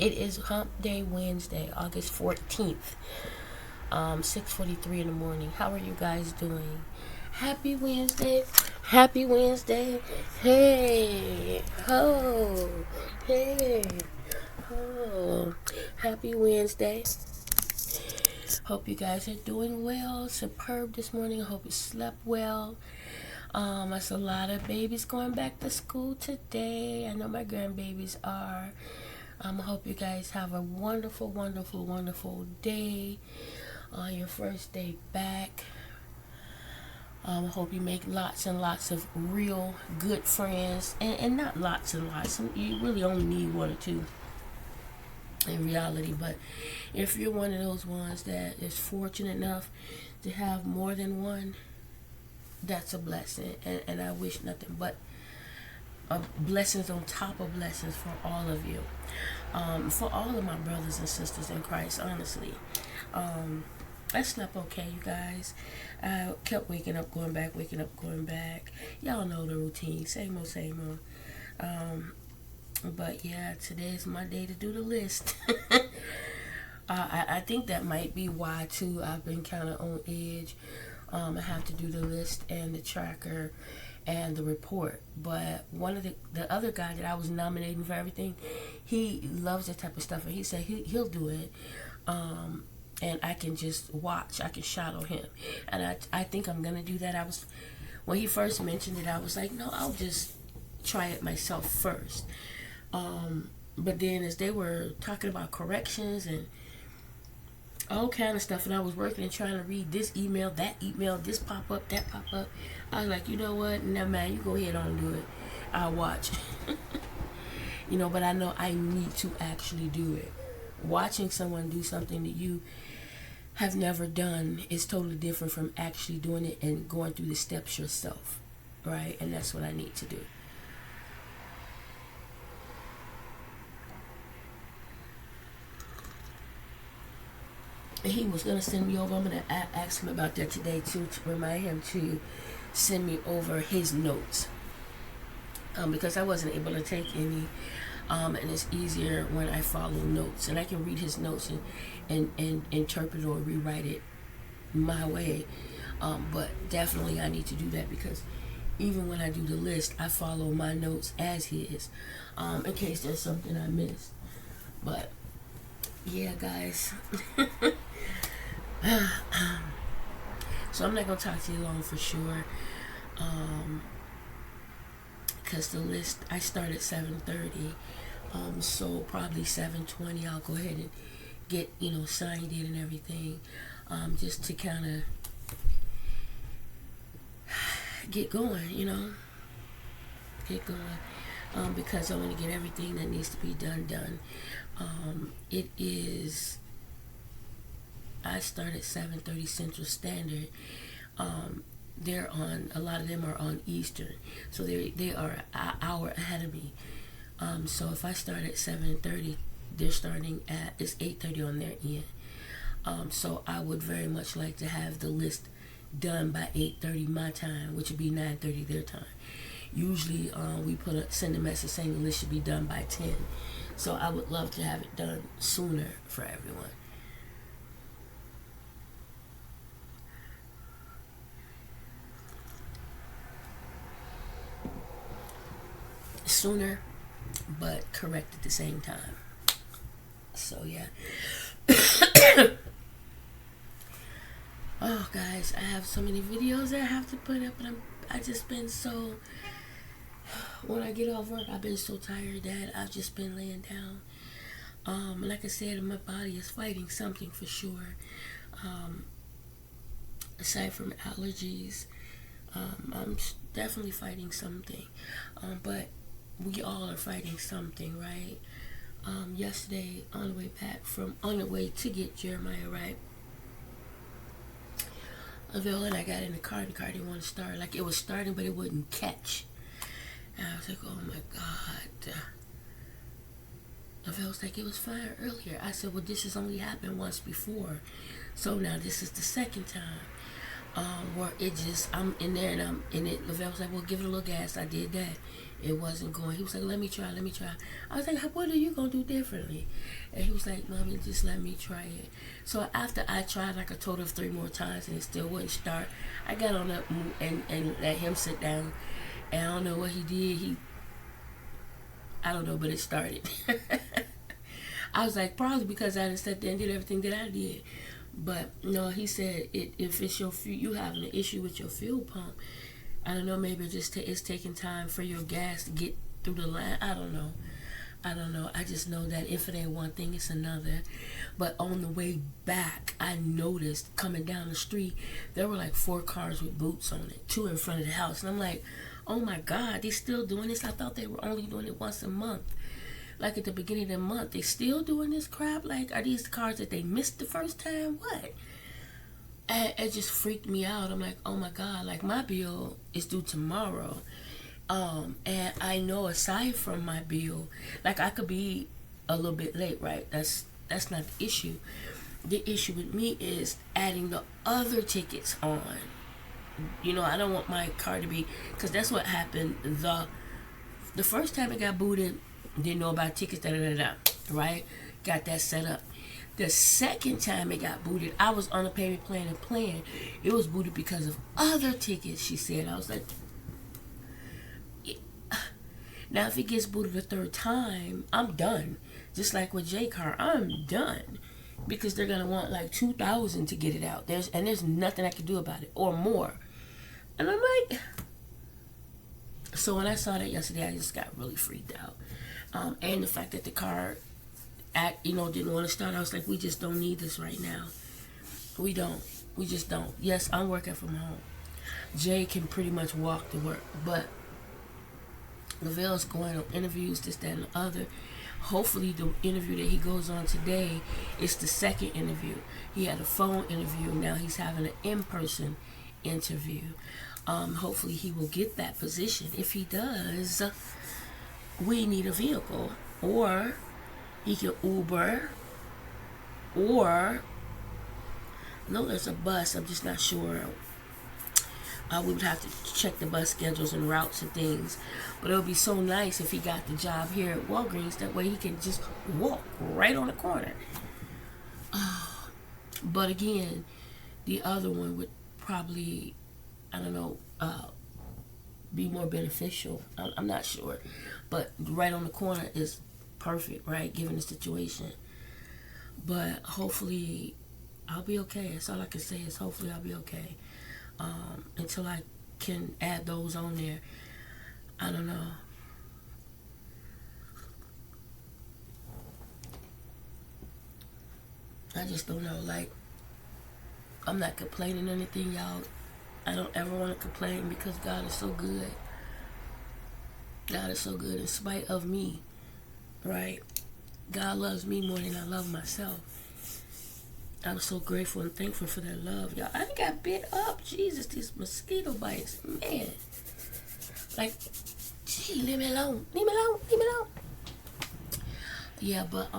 It is Hump Day Wednesday, August 14th, 6:43 in the morning. How are you guys doing? Happy Wednesday. Happy Wednesday. Hey. Ho. Hey. Ho. Happy Wednesday. Hope you guys are doing well. Superb this morning. I hope you slept well. There's a lot of babies going back to school today. I know my grandbabies are. I hope you guys have a wonderful, wonderful, wonderful day on your first day back. I hope you make lots and lots of real good friends, and not lots and lots. You really only need one or two in reality. But if you're one of those ones that is fortunate enough to have more than one, that's a blessing. And I wish nothing but blessings on top of blessings for all of you. For all of my brothers and sisters in Christ, honestly. I slept okay, you guys. I kept waking up, going back, waking up, going back. Y'all know the routine. Same old, same old. But yeah, today is my day to do the list. I think that might be why, too, I've been kind of on edge. I have to do the list and the tracker and the report. But one of the other guy that I was nominating for everything, he loves that type of stuff, and he said he'll do it. And I can just watch. I can shadow him, and I think I'm gonna do that. When he first mentioned it, I was like, no, I'll just try it myself first. But then as they were talking about corrections and all kind of stuff, and I was working and trying to read this email, this pop up, that pop up, I was like, you know what? Never mind. You go ahead on and do it. I'll watch. But I know I need to actually do it. Watching someone do something that you have never done is totally different from actually doing it and going through the steps yourself, right? And that's what I need to do. He was going to send me over. I'm going to ask him about that today, too, to remind him to send me over his notes. Because I wasn't able to take any. And it's easier when I follow notes. And I can read his notes and interpret or rewrite it my way. But definitely I need to do that, because even when I do the list, I follow my notes as his, in case there's something I missed. But yeah, guys. So I'm not gonna talk to you long for sure, because the list, I start at 7:30, so probably 7:20 I'll go ahead and get signed in and everything, just to kind of get going, because I want to get everything that needs to be done. I start at 7:30 Central Standard. A lot of them are on Eastern, so they are an hour ahead of me. So if I start at 7:30, they're starting it's 8:30 on their end. So I would very much like to have the list done by 8:30 my time, which would be 9:30 their time. Usually we send a message saying the list should be done by 10. So I would love to have it done sooner for everyone. Sooner, but correct at the same time. So yeah. Oh, guys, I have so many videos that I have to put up, and I just been so. When I get off work, I've been so tired that I've just been laying down. Like I said, my body is fighting something for sure. Aside from allergies, I'm definitely fighting something. But we all are fighting something, right? Yesterday, on the way to get Jeremiah, right? Lavelle and I got in the car, and the car didn't want to start. Like, it was starting, but it wouldn't catch. And I was like, oh my God. Lavelle was like, it was fine earlier. I said, well, this has only happened once before. So now this is the second time. Where I'm in there and I'm in it. Lavelle was like, well, give it a little gas. I did that. it wasn't going. He was like, let me try. I was like, what are you going to do differently? And he was like, Mommy, just let me try it. So after I tried like a total of 3 more times and it still wouldn't start, I got on up and let him sit down. And I don't know what he did. I don't know, but it started. I was like, probably because I didn't sit there and did everything that I did. But no, he said if it's you having an issue with your fuel pump, I don't know, maybe it's taking time for your gas to get through the line. I don't know. I just know that if it ain't one thing, it's another. But on the way back, I noticed coming down the street, there were like 4 cars with boots on it, 2 in front of the house. And I'm like, oh my God, they still doing this? I thought they were only doing it once a month. Like at the beginning of the month, they still doing this crap? Like, are these cars that they missed the first time? What? And it just freaked me out. I'm like, oh my God, like my bill is due tomorrow. And I know aside from my bill, like I could be a little bit late, right? That's not the issue. The issue with me is adding the other tickets on. You know, I don't want my car to be, because that's what happened the first time it got booted. Didn't know about tickets, right? Got that set up. The second time it got booted, I was on a payment plan and plan. It was booted because of other tickets, she said. I was like, now if it gets booted a 3rd time, I'm done. Just like with J-Car, I'm done. Because they're going to want like $2,000 to get it out. There's nothing I can do about it, or more. And I'm like, so when I saw that yesterday, I just got really freaked out. And the fact that the car didn't want to start, I was like, we just don't need this right now. We just don't. Yes, I'm working from home. Jay can pretty much walk to work, but Lavelle's going on interviews, this, that, and the other. Hopefully the interview that he goes on today is the second interview. He had a phone interview, now he's having an in-person interview. Hopefully he will get that position. If he does, we need a vehicle, or he can Uber, or no, there's a bus. I'm just not sure. We would have to check the bus schedules and routes and things. But it would be so nice if he got the job here at Walgreens. That way he can just walk right on the corner. But again, the other one would probably, I don't know, be more beneficial. I'm not sure. But right on the corner is perfect, right, given the situation. But hopefully I'll be okay. That's all I can say is hopefully I'll be okay. Until I can add those on there. I don't know. I just don't know. Like, I'm not complaining or anything, y'all. I don't ever want to complain because God is so good. God is so good in spite of me, right? God loves me more than I love myself. I'm so grateful and thankful for that love, y'all. I got bit up. Jesus, these mosquito bites, man. Like, gee, leave me alone. Leave me alone. Leave me alone. Yeah, but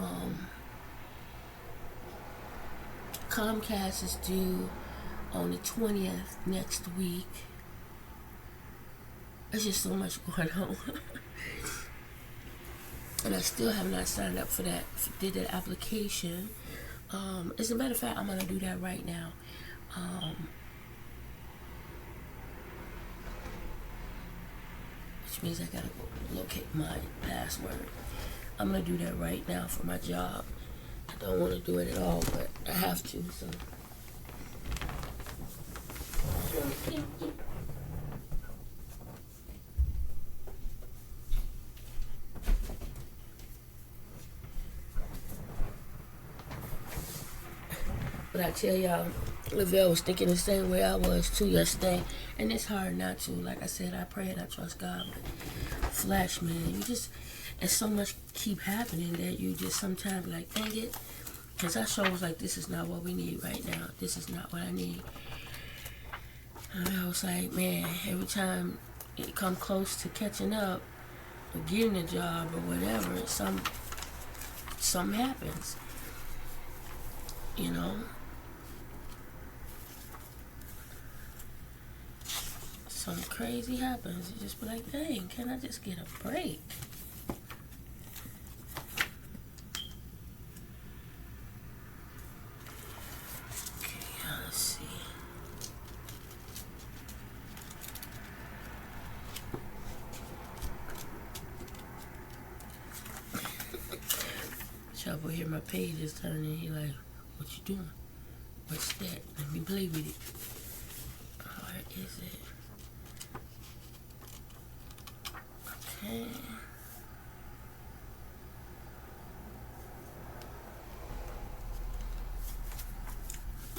Comcast is due on the 20th next week. There's just so much going on. And I still have not signed up for that, did that application. As a matter of fact, I'm going to do that right now. Which means I got to go locate my password. I'm going to do that right now for my job. I don't want to do it at all, but I have to, so. But I tell y'all, Lavelle was thinking the same way I was too yesterday. And it's hard not to. Like I said, I pray and I trust God. But Flash, man, it's so much keep happening that you just sometimes like, dang it. Because I sure was like, this is not what we need right now. This is not what I need. And I was like, man, every time it come close to catching up or getting a job or whatever, something happens. You know? something crazy happens, you just be like, dang, can I just get a break? Okay, let's see. Trouble here, my page is turning. He like, what you doing? What's that? Let me play with it. Where is it? Okay.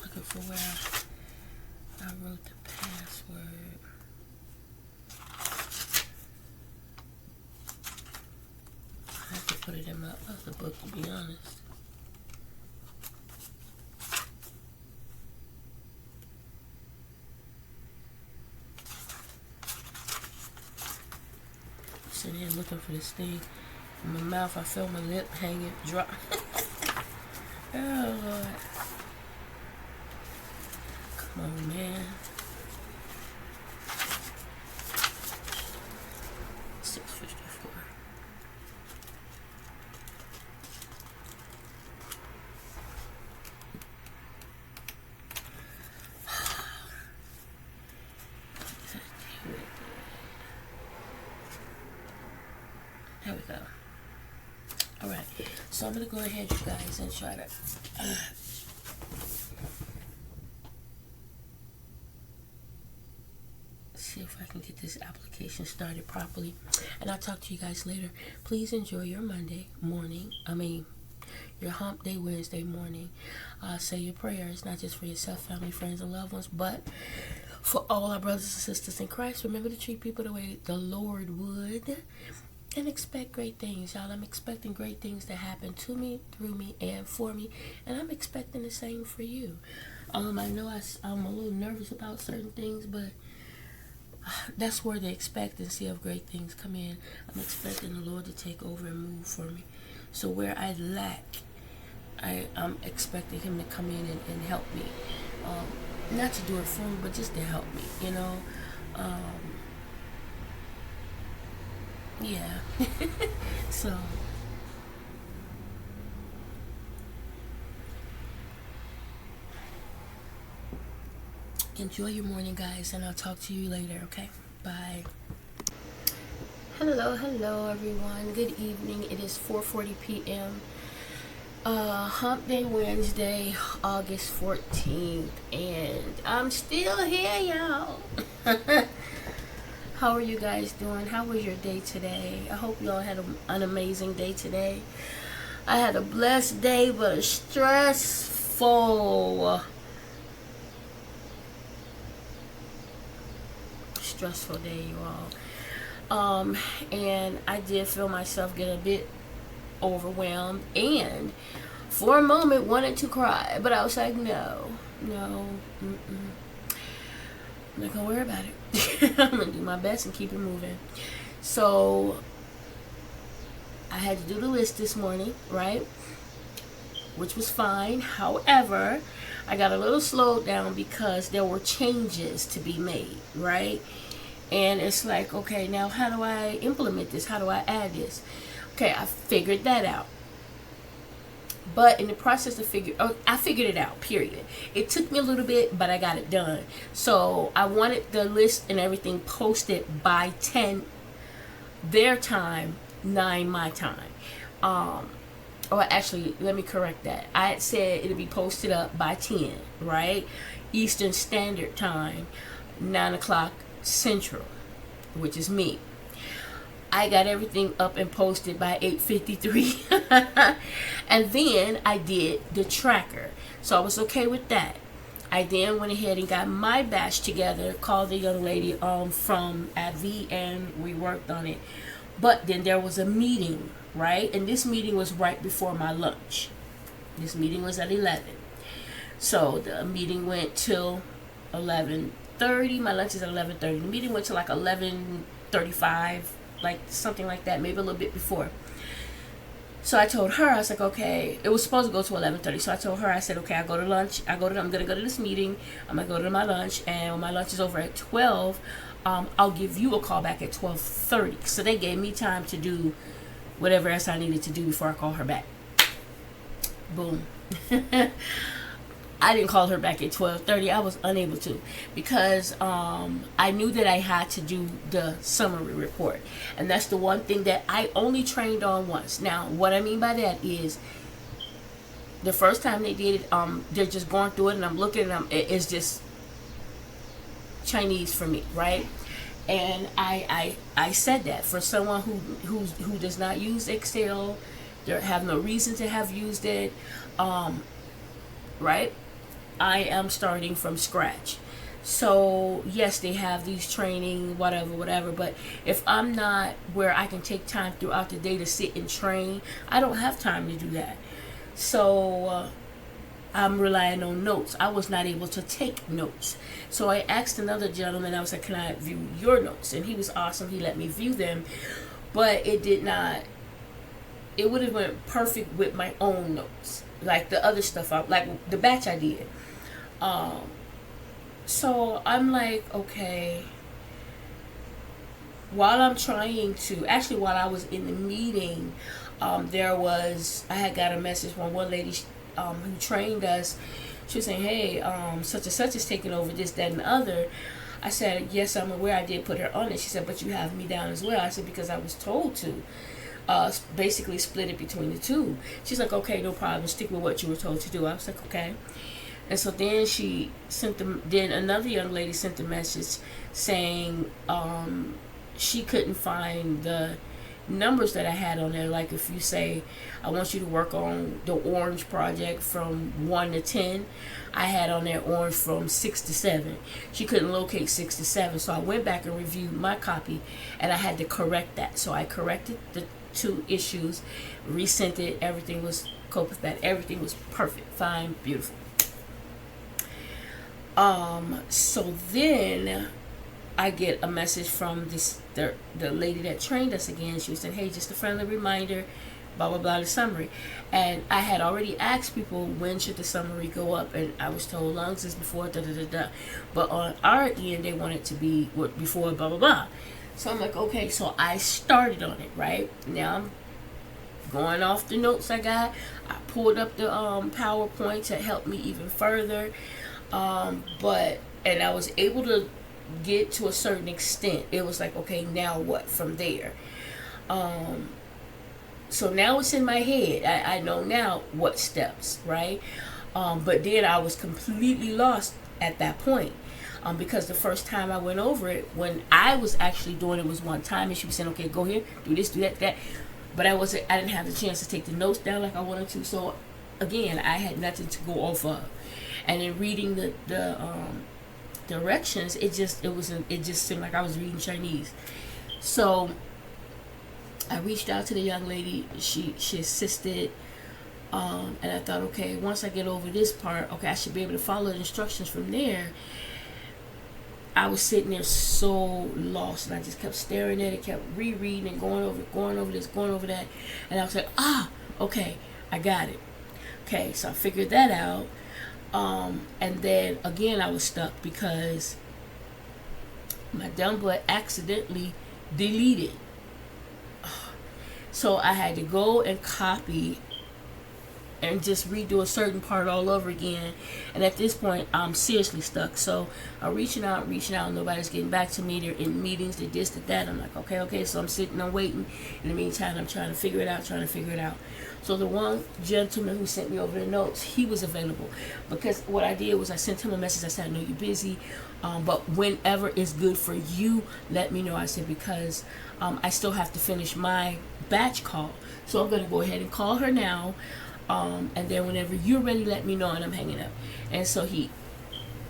Looking for where I wrote the password. I have to put it in my other book, to be honest. Sitting here looking for this thing. In my mouth, I feel my lip hanging dry. Oh, Lord. Come on, man. 6:54. There we go. Alright, so I'm going to go ahead, you guys, and try to see if I can get this application started properly. And I'll talk to you guys later. Please enjoy your Monday morning. Your hump day Wednesday morning. Say your prayers, not just for yourself, family, friends, and loved ones, but for all our brothers and sisters in Christ. Remember to treat people the way the Lord would. And expect great things, y'all. I'm expecting great things to happen to me, through me, and for me. And I'm expecting the same for you. I know I'm a little nervous about certain things, but that's where the expectancy of great things come in. I'm expecting the Lord to take over and move for me. So where I lack, I'm expecting Him to come in and help me. Not to do it for me, but just to help me, you know. Yeah. So enjoy your morning, guys, and I'll talk to you later, okay? Bye. Hello everyone. Good evening. It is 4:40 p.m. Hump Day Wednesday, August 14th, and I'm still here, y'all. How are you guys doing? How was your day today? I hope you all had an amazing day today. I had a blessed day, but a stressful day, you all. And I did feel myself get a bit overwhelmed, and for a moment wanted to cry, but I was like, no, I'm not gonna worry about it. I'm gonna do my best and keep it moving. So I had to do the list this morning, right? Which was fine. However, I got a little slowed down because there were changes to be made, right? And it's like, okay, now how do I implement this? How do I add this? Okay, I figured that out. But in the process of I figured it out, period. It took me a little bit, but I got it done. So I wanted the list and everything posted by 10 their time, 9 my time. Or actually, let me correct that. I had said it'll be posted up by 10, right? Eastern Standard Time, 9 o'clock Central, which is me. I got everything up and posted by 8:53. And then I did the tracker. So I was okay with that. I then went ahead and got my batch together, called the young lady from AbbVie, and we worked on it. But then there was a meeting, right? And this meeting was right before my lunch. This meeting was at 11. So the meeting went till 11:30. My lunch is at 11:30. The meeting went to like 11:35. Like something like that, maybe a little bit before. So I told her, I was like, okay, it was supposed to go to 11:30. So I told her, I said, okay, I go to lunch. I'm gonna go to this meeting. I'm gonna go to my lunch, and when my lunch is over at 12, I'll give you a call back at 12:30. So they gave me time to do whatever else I needed to do before I call her back. Boom. I didn't call her back at 12:30. I was unable to because I knew that I had to do the summary report, and that's the one thing that I only trained on once. Now, what I mean by that is the first time they did it, they're just going through it, and I'm looking, and it's just Chinese for me, right? And I said that for someone who does not use Excel, they have no reason to have used it, right? I am starting from scratch. So yes, they have these training, whatever, but if I'm not where I can take time throughout the day to sit and train, I don't have time to do that. So I'm relying on notes. I was not able to take notes. So I asked another gentleman, I was like, can I view your notes? And he was awesome. He let me view them, but it would have went perfect with my own notes. Like the other stuff, like the batch I did. So I'm like, okay, while I was in the meeting, I had got a message from one lady who trained us. She was saying, hey, such and such is taking over this, that, and the other. I said, yes, I'm aware. I did put her on it. She said, but you have me down as well. I said, because I was told to. Basically split it between the two. She's like, okay, no problem. Stick with what you were told to do. I was like, okay. And so then then another young lady sent a message saying she couldn't find the numbers that I had on there. Like if you say, I want you to work on the orange project from 1 to 10, I had on there orange from 6 to 7. She couldn't locate 6 to 7. So I went back and reviewed my copy, and I had to correct that. So I corrected the 2 issues, resent it, everything was copacetic, everything was perfect, fine, beautiful. So then I get a message from the lady that trained us again. She was saying, hey, just a friendly reminder, blah blah blah, the summary. And I had already asked people when should the summary go up, and I was told long as it's before da. But on our end they want it to be before blah blah blah. So I'm like, okay, so I started on it, right? Now I'm going off the notes I got. I pulled up the PowerPoint to help me even further. And I was able to get to a certain extent. It was like, okay, now what from there? So now it's in my head. I know now what steps, right? But then I was completely lost at that point. Because the first time I went over it, when I was actually doing it was one time, and she was saying, okay, go here, do this, do that. But I didn't have the chance to take the notes down like I wanted to. So again, I had nothing to go off of. And in reading the directions, it just seemed like I was reading Chinese. So I reached out to the young lady. She assisted. And I thought, okay, once I get over this part, okay, I should be able to follow the instructions from there. I was sitting there so lost, and I just kept staring at it, kept rereading and going over this, going over that. And I was like, okay, I got it. Okay, so I figured that out. And then again I was stuck because my dumb butt accidentally deleted. So I had to go and copy and just redo a certain part all over again. And at this point, I'm seriously stuck. So I'm reaching out, nobody's getting back to me. They're in meetings, they this, that. I'm like, okay. So I'm sitting, I'm waiting. In the meantime, I'm trying to figure it out. So the one gentleman who sent me over the notes, he was available. Because what I did was I sent him a message. I said, I know you're busy, but whenever is good for you, let me know. I said, because I still have to finish my batch call. So I'm going to go ahead and call her now. And then whenever you're ready, let me know, and I'm hanging up. And so he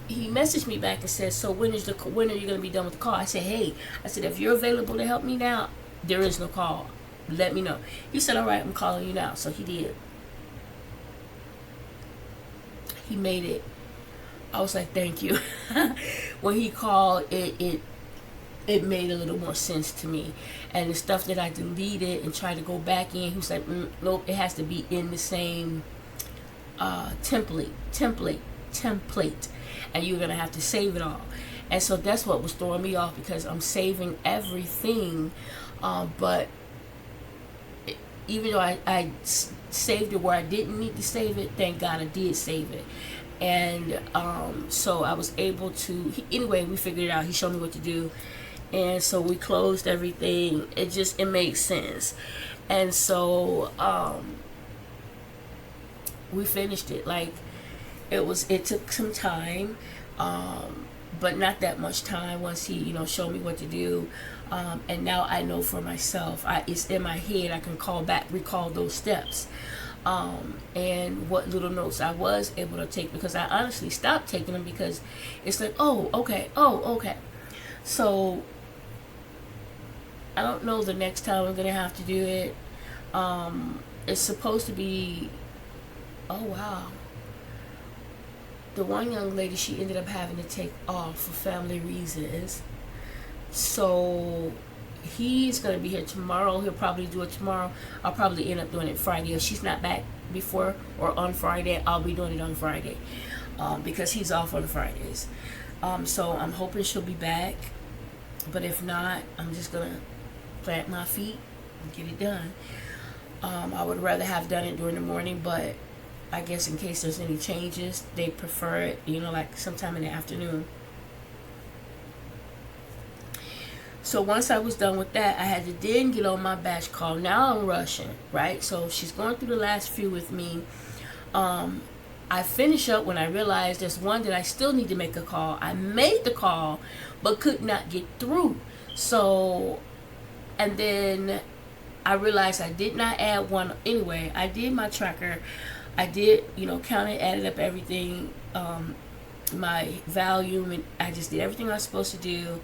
messaged me back and said, so when are you going to be done with the call? I said, if you're available to help me now, there is no call. Let me know. He said, all right, I'm calling you now. So he did. He made it. I was like, thank you. When he called, it made a little more sense to me. And the stuff that I deleted and tried to go back in, he was like, nope, it has to be in the same template. And you're going to have to save it all. And so that's what was throwing me off, because I'm saving everything, but even though I saved it where I didn't need to save it, thank God I did save it. And so I was able to, anyway, we figured it out. He showed me what to do. And so we closed everything. It made sense. And so we finished it. Like, it took some time, but not that much time once he, showed me what to do. And now I know for myself, it's in my head. I can recall those steps. And what little notes I was able to take, because I honestly stopped taking them, because it's like, oh, okay. So I don't know the next time I'm going to have to do it. It's supposed to be, oh wow. The one young lady, she ended up having to take off for family reasons. So he's going to be here tomorrow. He'll probably do it tomorrow. I'll probably end up doing it Friday. If she's not back before or on Friday, I'll be doing it on Friday, because he's off on Fridays. So I'm hoping she'll be back. But if not, I'm just going to plant my feet and get it done. I would rather have done it during the morning, but I guess in case there's any changes, they prefer it, like sometime in the afternoon. So once I was done with that, I had to then get on my batch call. Now I'm rushing, right? So she's going through the last few with me. I finish up when I realized there's one that I still need to make a call. I made the call, but could not get through. So, and then I realized I did not add one. Anyway, I did my tracker. I did, counted, added up everything, my volume, and I just did everything I was supposed to do.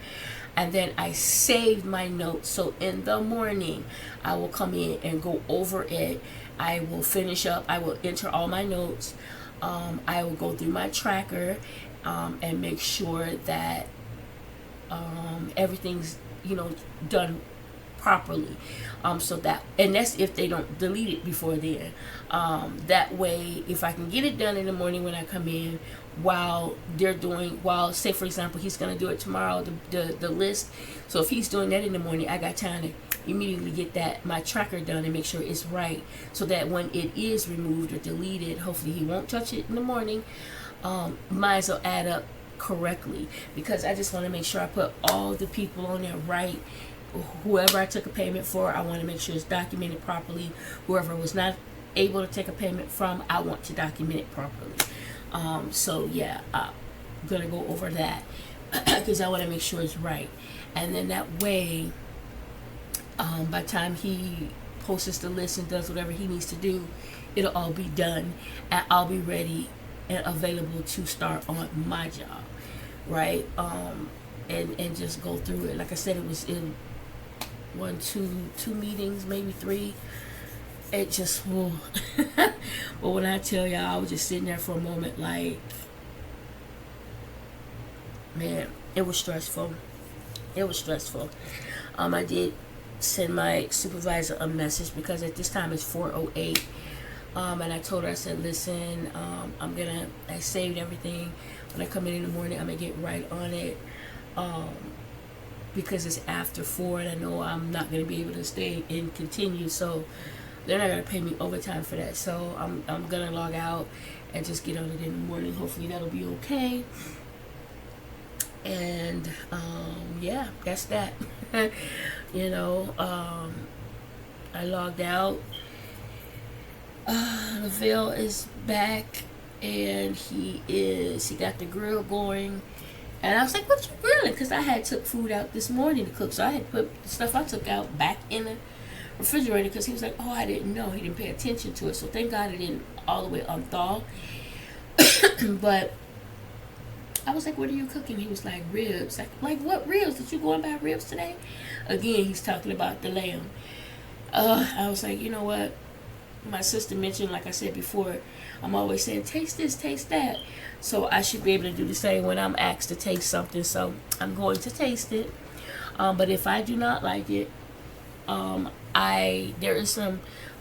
And then I saved my notes. So in the morning, I will come in and go over it. I will finish up. I will enter all my notes. I will go through my tracker and make sure that everything's, done properly. So that, and that's if they don't delete it before then. That way, if I can get it done in the morning when I come in, while say for example he's going to do it tomorrow, the list. So if he's doing that in the morning, I got time to immediately get my tracker done and make sure it's right, so that when it is removed or deleted, hopefully he won't touch it in the morning. Mine will add up correctly, because I just want to make sure I put all the people on there right. Whoever I took a payment for, I want to make sure it's documented properly. Whoever was not able to take a payment from, I want to document it properly. So yeah, I'm gonna go over that because I want to make sure it's right. And then that way, by the time he posts the list and does whatever he needs to do, it'll all be done, and I'll be ready and available to start on my job, right? And just go through it. Like I said, it was in two meetings, maybe 3. It just, but when I tell y'all, I was just sitting there for a moment like, man, it was stressful. I did send my supervisor a message, because at this time it's 4:08. And I told her, I said, listen, I saved everything. When I come in the morning, I'm going to get right on it. Because it's after 4 and I know I'm not going to be able to stay and continue. So they're not going to pay me overtime for that. So I'm going to log out and just get on it in the morning. Hopefully that'll be okay. And yeah, that's that. I logged out. Lavelle is back, and he got the grill going. And I was like, what you grilling? Because I had took food out this morning to cook. So I had put the stuff I took out back in the refrigerator, because he was like, oh, I didn't know. He didn't pay attention to it. So thank God it didn't all the way unthaw. But I was like, what are you cooking? He was like, ribs. Like what ribs? Did you go and buy ribs today? Again, he's talking about the lamb. I was like, you know what? My sister mentioned, like I said before, I'm always saying, taste this, taste that. So I should be able to do the same when I'm asked to taste something. So I'm going to taste it. But if I do not like it, there is some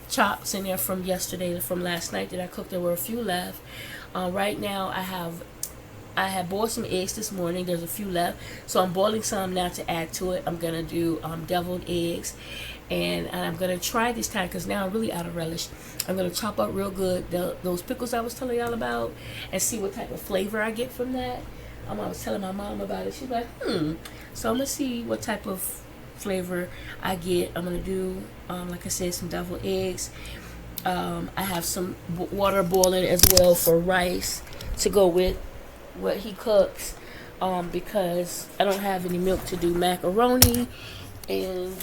chops in there from yesterday, from last night that I cooked. There were a few left. Right now I have I had boiled some eggs this morning. There's a few left, so I'm boiling some now to add to it. I'm gonna do deviled eggs, and I'm gonna try this time because now I'm really out of relish. I'm gonna chop up real good those pickles I was telling y'all about, and see what type of flavor I get from that. I was telling my mom about it. She's like, So I'm gonna see what type of flavor I get. I'm gonna do, like I said, some deviled eggs. I have some water boiling as well for rice to go with what he cooks, because I don't have any milk to do macaroni, and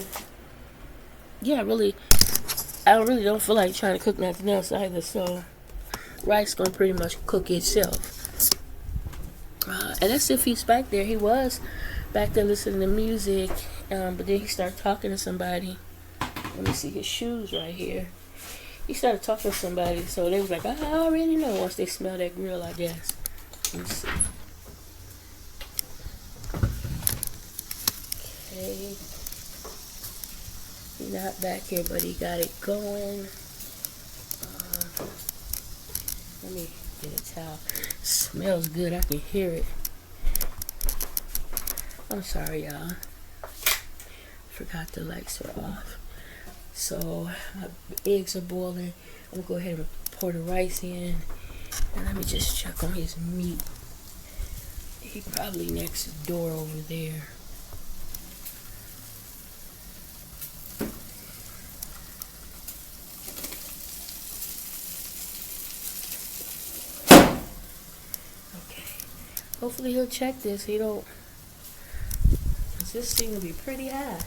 yeah, I really don't feel like trying to cook nothing else either. So rice gonna pretty much cook itself, and that's if he's back there. He was back there listening to music, but then he started talking to somebody. Let me see his shoes right here. He started talking to somebody, so they was like, I already know once they smell that grill, I guess. Let me see. Okay. He's not back here, but he got it going. Let me get a towel. Smells good. I can hear it. I'm sorry, y'all. Forgot the lights are off. So my eggs are boiling. I'm gonna go ahead and pour the rice in, and let me just check on his meat. He probably next door over there. Okay. Hopefully he'll check this. He don't. This thing will be pretty high.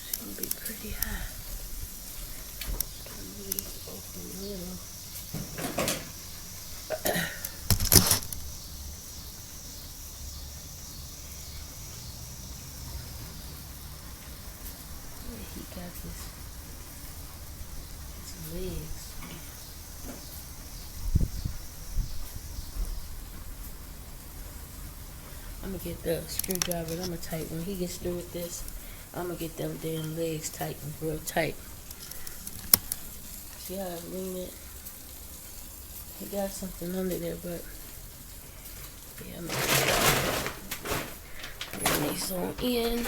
It's gonna be pretty high. Open a little. He got his legs. I'm gonna get the screwdriver. I'm gonna tighten. When he gets through with this, I'm gonna get them damn legs tightened real tight. See how I lean it? He got something under there, but yeah, I'm gonna bring these on in.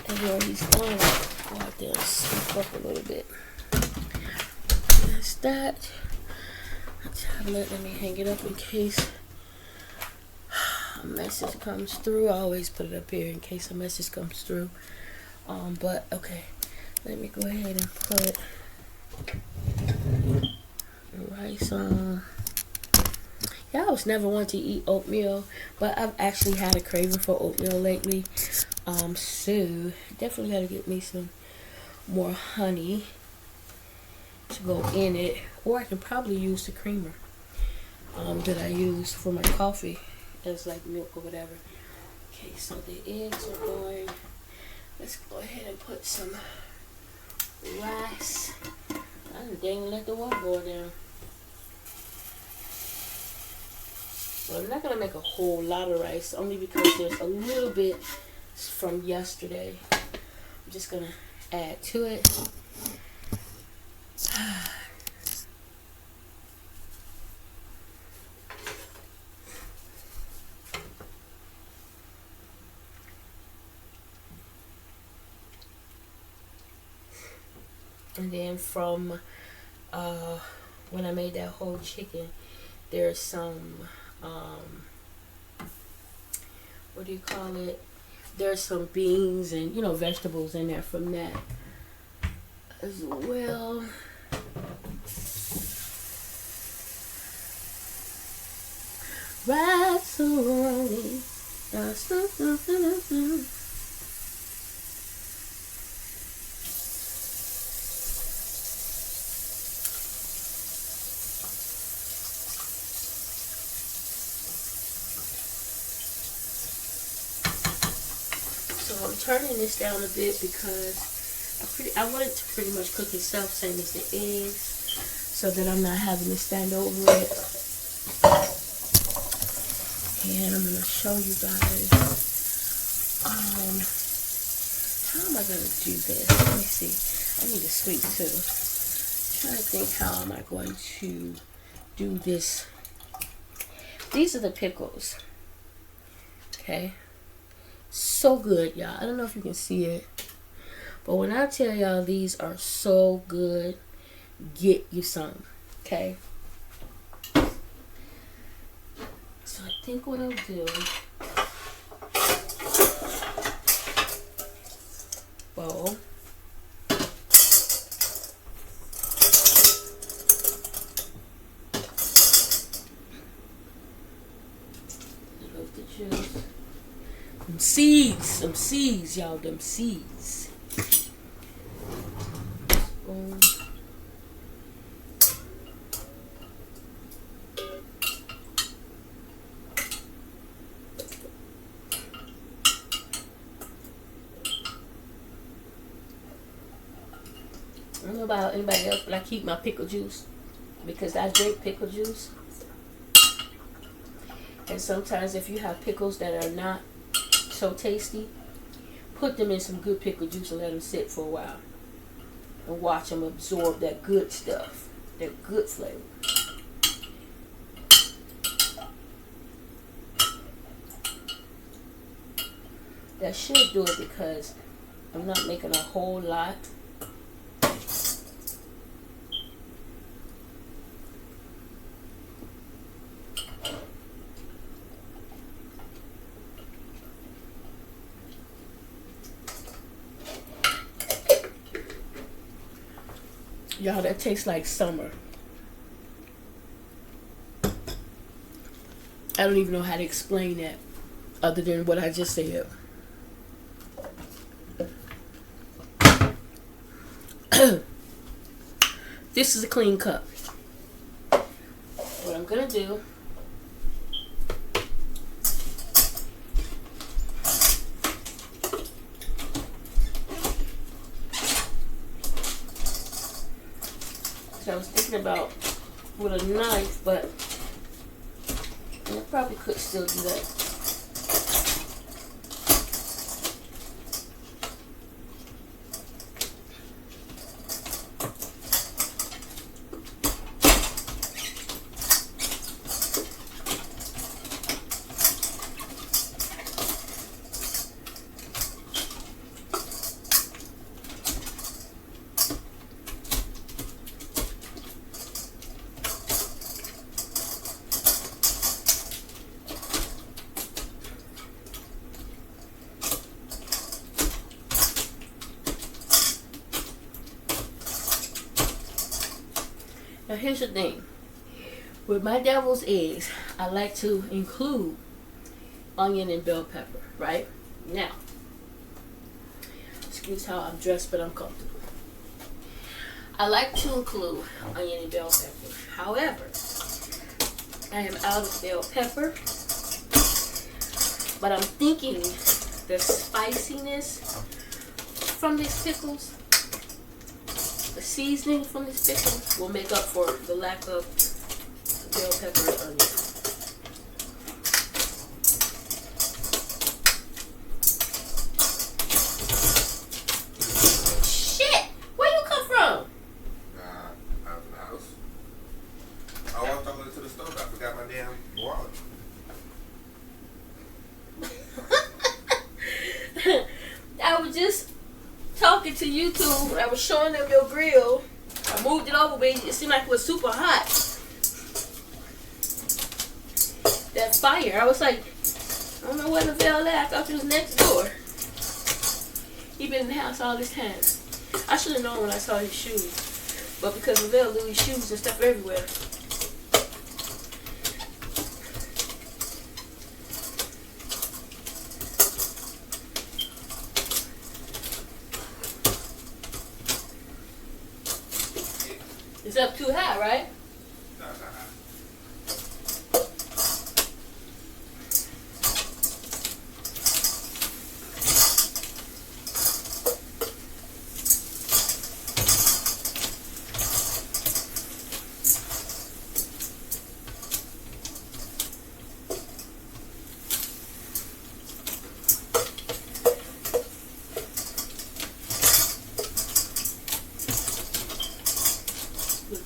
And then he's going to go out there and scoop up a little bit. That's that. Tablet, let me hang it up in case a message comes through. I always put it up here in case a message comes through. But okay, let me go ahead and put the rice on. Yeah, I was never one to eat oatmeal, but I've actually had a craving for oatmeal lately. So definitely gotta get me some more honey to go in it, or I can probably use the creamer that I use for my coffee as like milk or whatever. Okay, so the eggs are going. Let's go ahead and put some rice. I didn't dang let the water boil down. Well, I'm not gonna make a whole lot of rice, only because there's a little bit from yesterday. I'm just gonna add to it. And then from when I made that whole chicken, there's some what do you call it? There's some beans and vegetables in there from that as well. Rice-a-roni. So I'm turning this down a bit because I want it to pretty much cook itself, same as the eggs, so that I'm not having to stand over it. And I'm gonna show you guys how am I gonna do this? Let me see. I need a sweet too. I'm trying to think, how am I going to do this? These are the pickles. Okay. So good, y'all. I don't know if you can see it, but when I tell y'all these are so good, get you some. Okay. So I think what I'll do, bowl. Look the juice. Some seeds, y'all, them seeds. Boom. I don't know about anybody else, but I keep my pickle juice because I drink pickle juice. And sometimes if you have pickles that are not so tasty, put them in some good pickle juice and let them sit for a while. And watch them absorb that good stuff, that good flavor. That should do it because I'm not making a whole lot. Y'all, that tastes like summer. I don't even know how to explain that other than what I just said. This is a clean cup. What I'm gonna do, I was thinking about with a knife, but I probably could still do that. Now here's the thing. With my devil's eggs, I like to include onion and bell pepper, right? Now, excuse how I'm dressed, but I'm comfortable. I like to include onion and bell pepper. However, I am out of bell pepper, but I'm thinking the spiciness from these pickles, the seasoning from this pickle will make up for the lack of bell pepper and onion. Shit! Where you come from? Out of the house. I walked all the way to the store, but I forgot my damn wallet. I was just talking to YouTube. I was showing them your grill. I moved it over, but it seemed like it was super hot. That fire. I was like, I don't know where the hell at. I thought you was next door. He been in the house all this time. I should have known when I saw his shoes. But because Lavelle leave his shoes and stuff everywhere. It's up too high, right? No, it's not hot.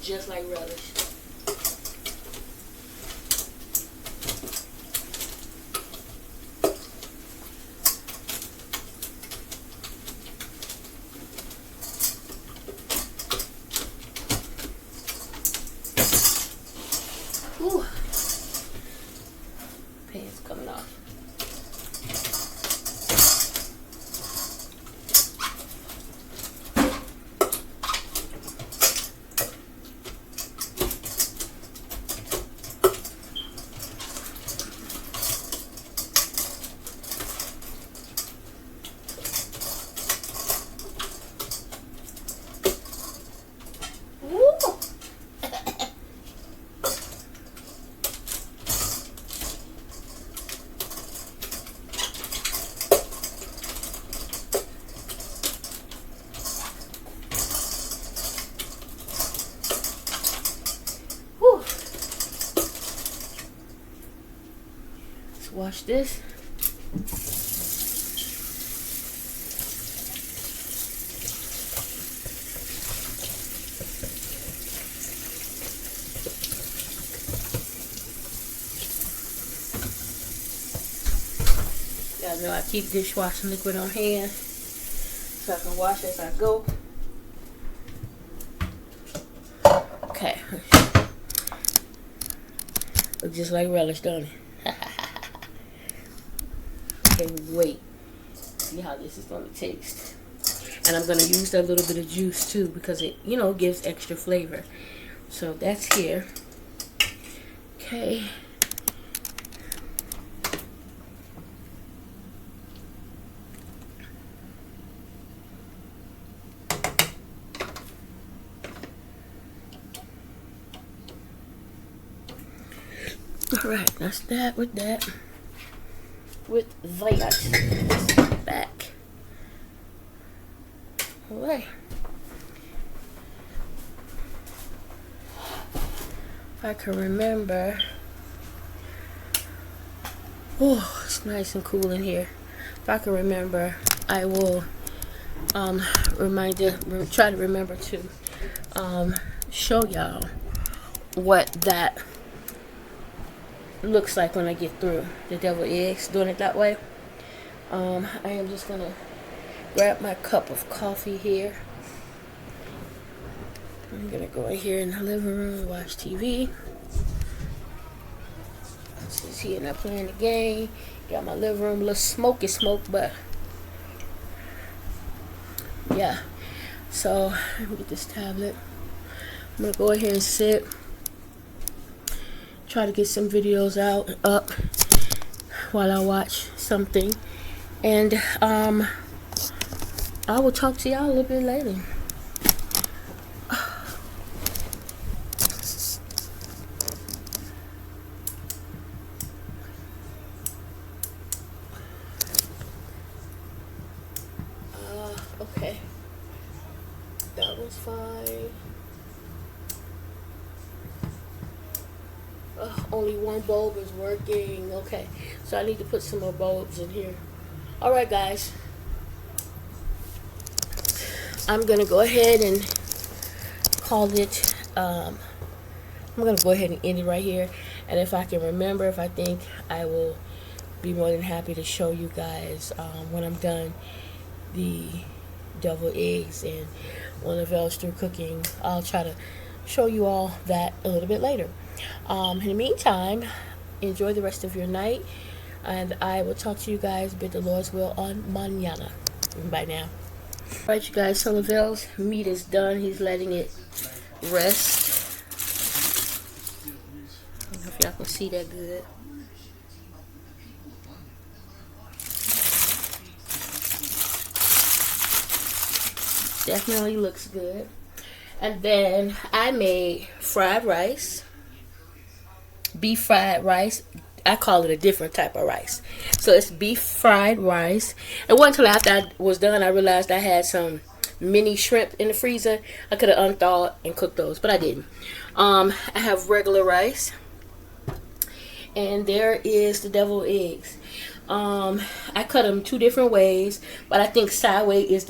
just like relish. Ooh. Pan's coming off. Wash this. Y'all know I keep dishwashing liquid on hand so I can wash as I go. Okay. Looks just like relish, don't it? Can't wait to see how this is going to taste. And I'm going to use a little bit of juice too because it, you know, gives extra flavor. So that's here. Okay. Alright, that's that with that. With that back. Alright. If I can remember. Oh, it's nice and cool in here. If I can remember, I will try to remember to show y'all what that looks like when I get through the deviled eggs, doing it that way. I am just gonna grab my cup of coffee here. I'm gonna go in here in the living room and watch TV. Just here and I'm playing the game. Got my living room a little smoky smoke, but yeah. So let me get this tablet. I'm gonna go ahead and sit. Try to get some videos up while I watch something, and I will talk to y'all a little bit later. Okay, that was fine. Only one bulb is working. Okay, so I need to put some more bulbs in here. Alright guys, I'm gonna go ahead and call it I'm gonna go ahead and end it right here, and if I can remember, if I think, I will be more than happy to show you guys when I'm done the deviled eggs and when Lavelle's through cooking. I'll try to show you all that a little bit later. In the meantime, enjoy the rest of your night, and I will talk to you guys, bid the Lord's will, on mañana. Bye now. Alright you guys, so Lavelle's meat is done. He's letting it rest. I don't know if y'all can see that good. Definitely looks good. And then I made fried rice. Beef fried rice. I call it a different type of rice. So it's beef fried rice. And one until after I was done, I realized I had some mini shrimp in the freezer. I could have unthawed and cooked those, but I didn't. I have regular rice. And there is the deviled eggs. I cut them two different ways, but I think sideways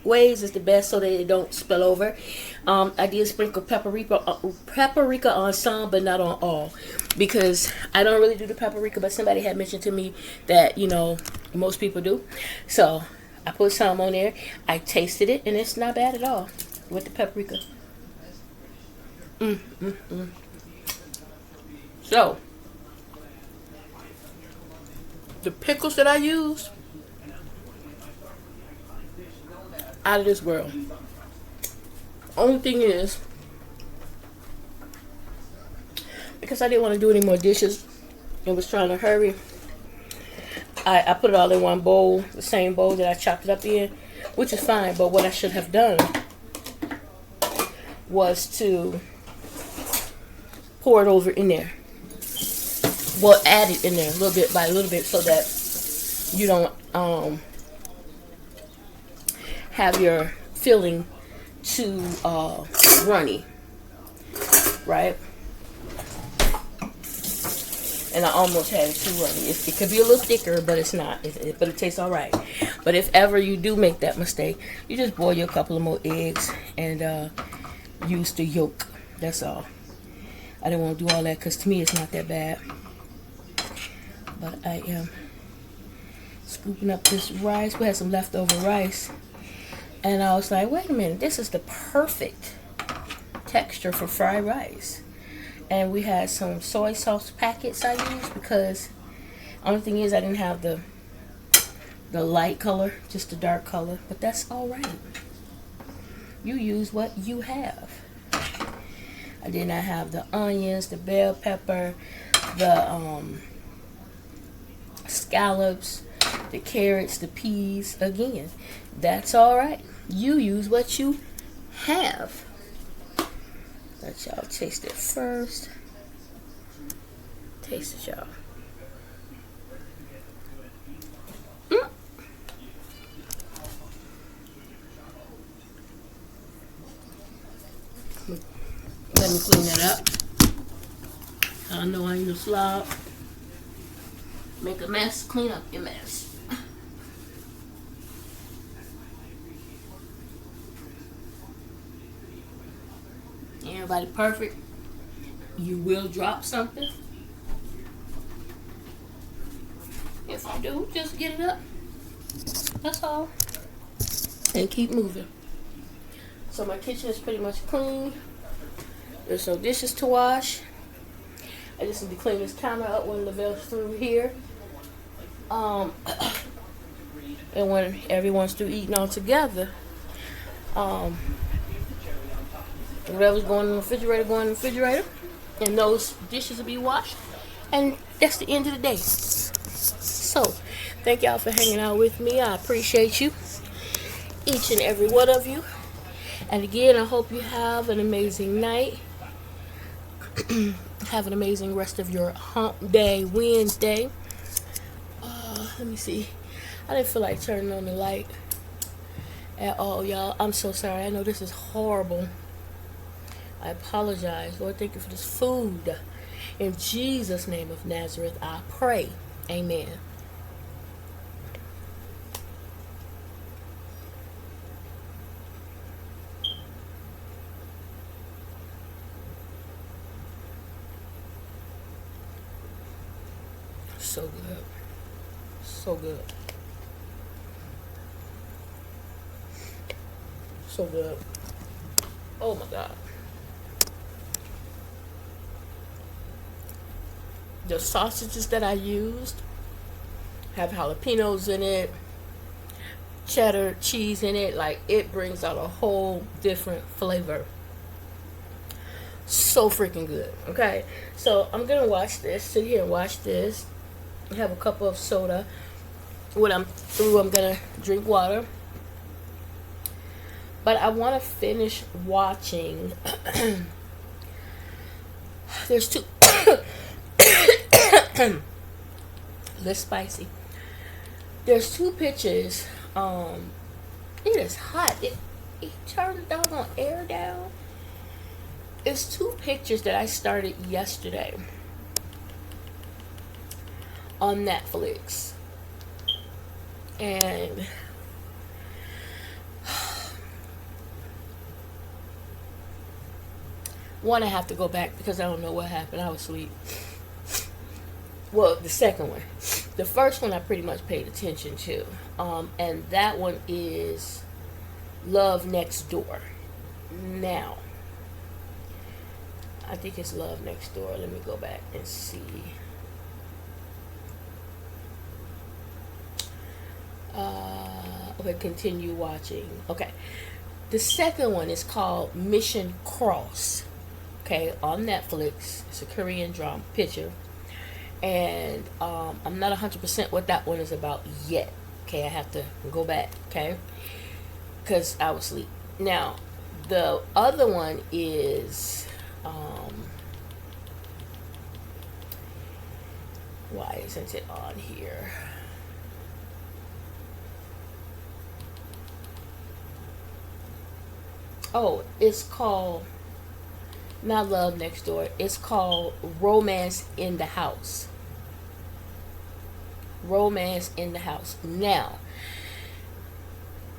ways is the best so that it don't spill over. I did sprinkle paprika on some, but not on all, because I don't really do the paprika, but somebody had mentioned to me that, you know, most people do. So I put some on there. I tasted it, and it's not bad at all with the paprika. So the pickles that I use, out of this world. Only thing is, because I didn't want to do any more dishes and was trying to hurry, I put it all in one bowl, the same bowl that I chopped it up in, which is fine. But what I should have done was to pour it over in there. Well, add it in there little bit by little bit, so that you don't have your filling too runny, right? And I almost had it too runny. It could be a little thicker, but it's not. But it tastes all right. But if ever you do make that mistake, you just boil you a couple of more eggs and use the yolk. That's all. I didn't want to do all that because to me it's not that bad. But I am scooping up this rice. We had some leftover rice. And I was like, wait a minute, this is the perfect texture for fried rice. And we had some soy sauce packets I used, because only thing is I didn't have the light color, just the dark color. But that's all right. You use what you have. I did not have the onions, the bell pepper, the scallops, the carrots, the peas. Again, that's all right. You use what you have. Let y'all taste it first. Taste it, y'all. Let me clean that up. I know I ain't a slob. Make a mess, clean up your mess. Everybody perfect. You will drop something. If you do, just get it up. That's all. And keep moving. So my kitchen is pretty much clean. There's no dishes to wash. I just need to clean this counter up when Lavelle's through here. And when everyone's through eating all together, whatever's going in the refrigerator, and those dishes will be washed. And that's the end of the day. So, thank y'all for hanging out with me. I appreciate you, each and every one of you. And again, I hope you have an amazing night. Have an amazing rest of your hump day, Wednesday. Let me see. I didn't feel like turning on the light at all, y'all. I'm so sorry. I know this is horrible. I apologize. Lord, thank you for this food. In Jesus' name of Nazareth, I pray. Amen. So good. So good. So good. Oh my God. The sausages that I used have jalapenos in it, cheddar cheese in it. Like, it brings out a whole different flavor. So freaking good. Okay, so I'm gonna watch this, sit here and watch this, have a cup of soda. When I'm through, I'm gonna drink water. But I want to finish watching. There's two. Less spicy. There's two pictures. It is hot. It turned the doggone air down. It's two pictures that I started yesterday on Netflix. And One, I have to go back because I don't know what happened. I was asleep. Well, the second one. The first one I pretty much paid attention to. And that one is Love Next Door. Now, I think it's Love Next Door. Let me go back and see. Okay, continue watching. Okay. The second one is called Mission Cross. Okay, on Netflix. It's a Korean drama picture. And I'm not 100% what that one is about yet. Okay, I have to go back. Okay, because I was asleep. Now, the other one is why isn't it on here? Oh, it's called not Love Next Door. It's called Romance in the House. Romance in the House. Now,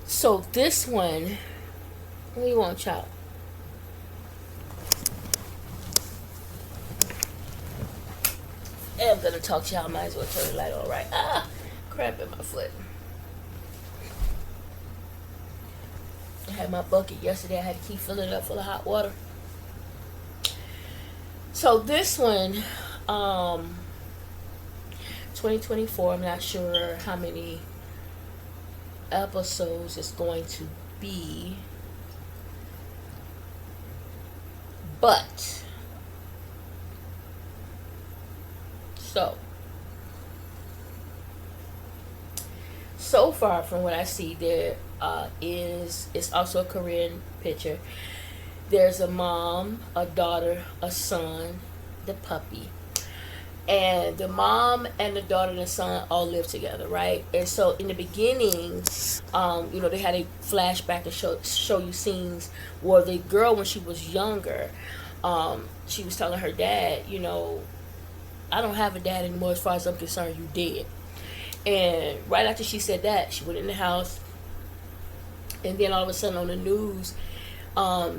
so this one, what do you want, child? I'm gonna talk to y'all. Might as well turn the light on, right? Ah, crap in my foot. I had my bucket yesterday. I had to keep filling it up full of hot water. So this one, 2024. I'm not sure how many episodes it's going to be, but so far from what I see, there it's also a Korean picture. There's a mom, a daughter, a son, the puppy. And the mom and the daughter and the son all live together, right? And so in the beginning, they had a flashback to show you scenes where the girl, when she was younger, she was telling her dad, I don't have a dad anymore. As far as I'm concerned, you dead. And right after she said that, she went in the house. And then all of a sudden on the news,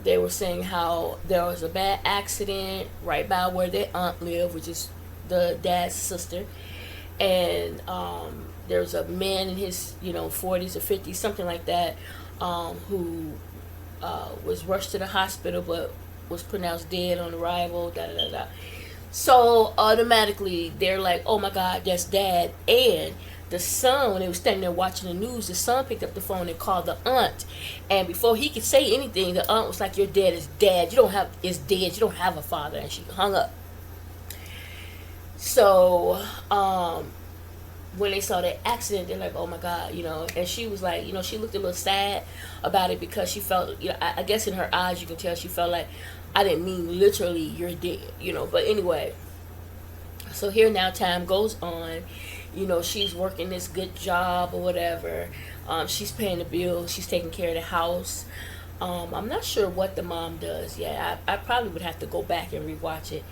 they were saying how there was a bad accident right by where their aunt lived, which is the dad's sister. And there was a man in his 40s or 50s, something like that, who was rushed to the hospital but was pronounced dead on arrival. So automatically they're like, oh my God, that's dad. And the son, when they were standing there watching the news, the son picked up the phone and called the aunt. And before he could say anything, the aunt was like, your dad is dead. Is dead. You don't have a father. And she hung up. So when they saw that accident, they're like, oh my God, and she was like, she looked a little sad about it because she felt, I guess in her eyes you can tell she felt like, I didn't mean literally you're dead, but anyway. So here now time goes on, she's working this good job or whatever. She's paying the bills, she's taking care of the house. I'm not sure what the mom does. Yeah, I probably would have to go back and rewatch it.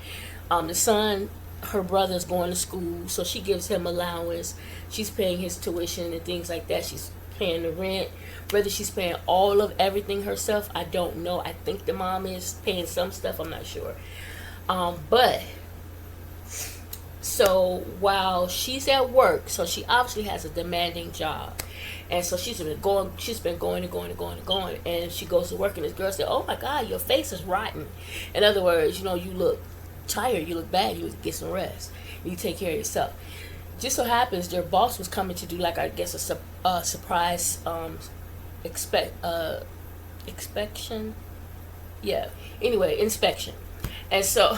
The son, her brother's going to school, so she gives him allowance. She's paying his tuition and things like that. She's paying the rent. Whether she's paying all of everything herself, I don't know. I think the mom is paying some stuff. I'm not sure. But so while she's at work, so she obviously has a demanding job. And so she's been going and going. And she goes to work, and this girl said, oh my God, your face is rotten. In other words, you look tired, you look bad, you get some rest. You take care of yourself. Just so happens their boss was coming to do, like, I guess a surprise inspection. Yeah. Anyway, inspection. And so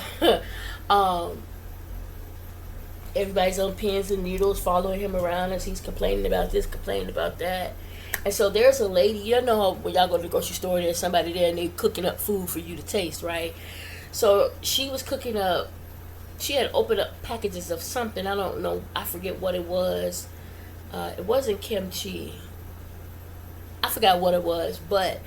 everybody's on pins and needles following him around as he's complaining about this, complaining about that. And so there's a lady, when y'all go to the grocery store, there's somebody there and they cooking up food for you to taste, right? So she was cooking up, she had opened up packages of something, I don't know, I forget what it was. It wasn't kimchi. I forgot what it was, but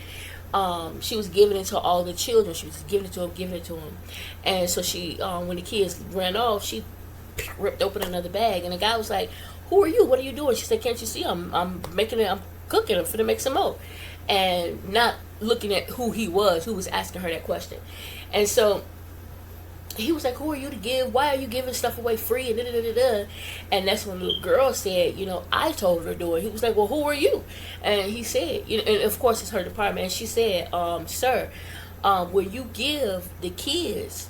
she was giving it to all the children. She was giving it to them. And so she, when the kids ran off, she ripped open another bag. And the guy was like, who are you? What are you doing? She said, can't you see I'm cooking them for to make some more. and not looking at who he was, who was asking her that question. And so he was like, "Who are you to give? Why are you giving stuff away free?" And da da da da. And that's when the little girl said, "I told her to do it." He was like, "Well, who are you?" And he said, and of course it's her department. And she said, "Sir, when you give the kids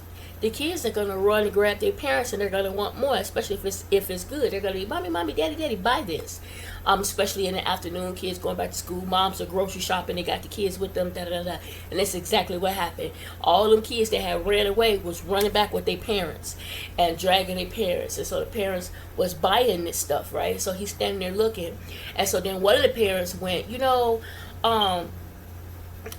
are gonna run and grab their parents, and they're gonna want more, especially if it's good. They're gonna be, mommy, mommy, daddy, daddy, buy this." Especially in the afternoon, kids going back to school, moms are grocery shopping, they got the kids with them, da da da da. And that's exactly what happened. All them kids that had ran away was running back with their parents and dragging their parents. And so the parents was buying this stuff, right? So he's standing there looking. And so then one of the parents went,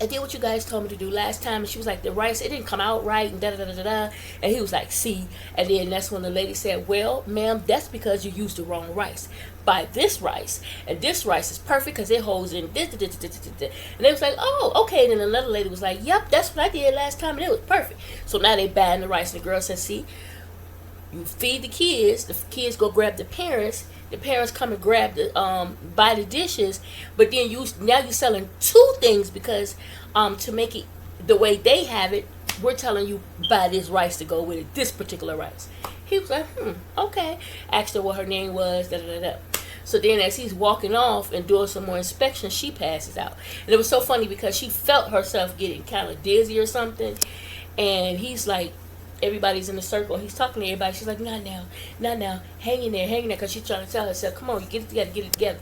I did what you guys told me to do last time. And she was like, the rice, it didn't come out right, and da da da da da. And he was like, see. And then that's when the lady said, well, ma'am, that's because you used the wrong rice. Buy this rice. And this rice is perfect because it holds in this, this, this, this, this. And they was like, oh, okay. And then another lady was like, yep, that's what I did last time, and it was perfect. So now they buying the rice. And the girl said, see, you feed the kids go grab the parents come and grab buy the dishes, but then you're selling two things because to make it the way they have it, we're telling you buy this rice to go with it, this particular rice. He was like, okay. Asked her what her name was, da da da da. So then as he's walking off and doing some more inspections, she passes out. And it was so funny because she felt herself getting kind of dizzy or something, and he's like, everybody's in a circle. He's talking to everybody. She's like, not now. Hang in there. Because she's trying to tell herself, come on, you get it together.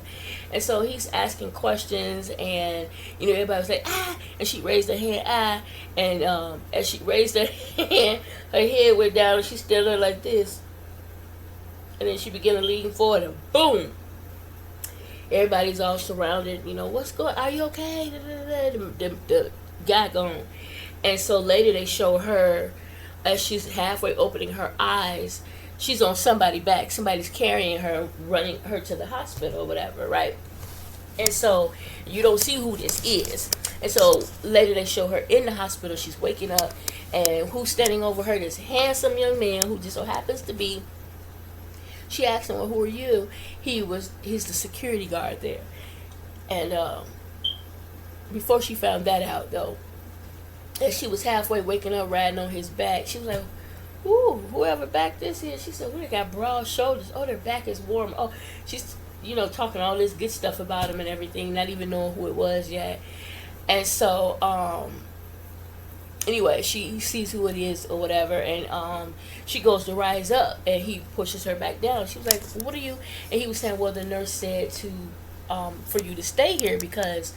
And so he's asking questions, and, everybody was like, ah, and she raised her hand, and as she raised her hand, her head went down, and she still there like this. And then she began to lean forward, and boom. Everybody's all surrounded, what's going on? Are you okay? The guy gone. And so later they show her, as she's halfway opening her eyes, she's on somebody's back. Somebody's carrying her, running her to the hospital or whatever, right? And so you don't see who this is. And so later they show her in the hospital. She's waking up, and who's standing over her? This handsome young man who just so happens to be. She asked him, well, who are you? He's the security guard there. And before she found that out, though, as she was halfway waking up, riding on his back, she was like, ooh, whoever back this is. She said, they got broad shoulders. Oh, their back is warm. Oh, she's, talking all this good stuff about him and everything, not even knowing who it was yet. And so, anyway, she sees who it is or whatever, and she goes to rise up, and he pushes her back down. She was like, what are you? And he was saying, well, the nurse said for you to stay here because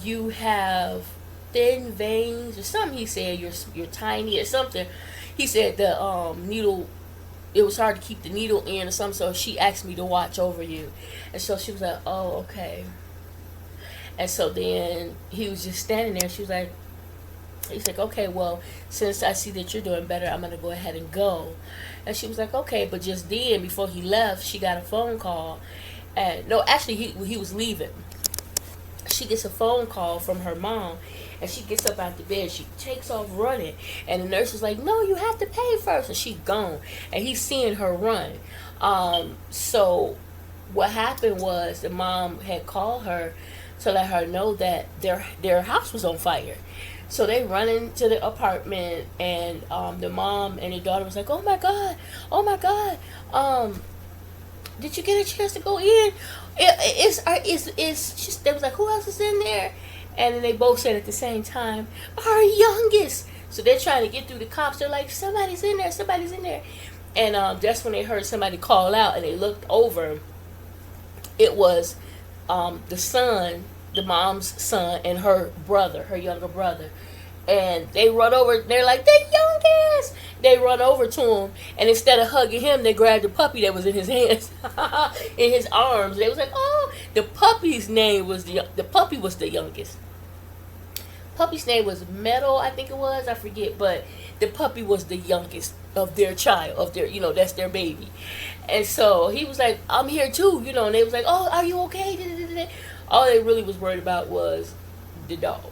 you have thin veins or something. He said you're tiny or something. He said the needle, it was hard to keep the needle in or something, so she asked me to watch over you. And so she was like, oh, okay. And so then he was just standing there. He's like, okay, well, since I see that you're doing better, I'm going to go ahead and go. And she was like, okay. But just then, before he left, she got a phone call. And no, actually, he was leaving. She gets a phone call from her mom, and she gets up out the bed. She takes off running, and the nurse is like, no, you have to pay first. And she's gone, and he's seeing her run. So what happened was the mom had called her to let her know that their house was on fire. So they run into the apartment, and the mom and the daughter was like, oh my god, did you get a chance to go in? They was like, who else is in there? And then they both said at the same time, our youngest. So they're trying to get through the cops. They're like, somebody's in there. And that's when they heard somebody call out, and they looked over. It was the son, the mom's son, and her brother, her younger brother. And they run over, they're like, the youngest! They run over to him, and instead of hugging him, they grabbed the puppy that was in his hands, in his arms. They was like, oh, the puppy's name was, the puppy was the youngest. Puppy's name was Meadow, I think it was, I forget, but the puppy was the youngest of their child, that's their baby. And so he was like, I'm here too, and they was like, oh, are you okay? All they really was worried about was the dog.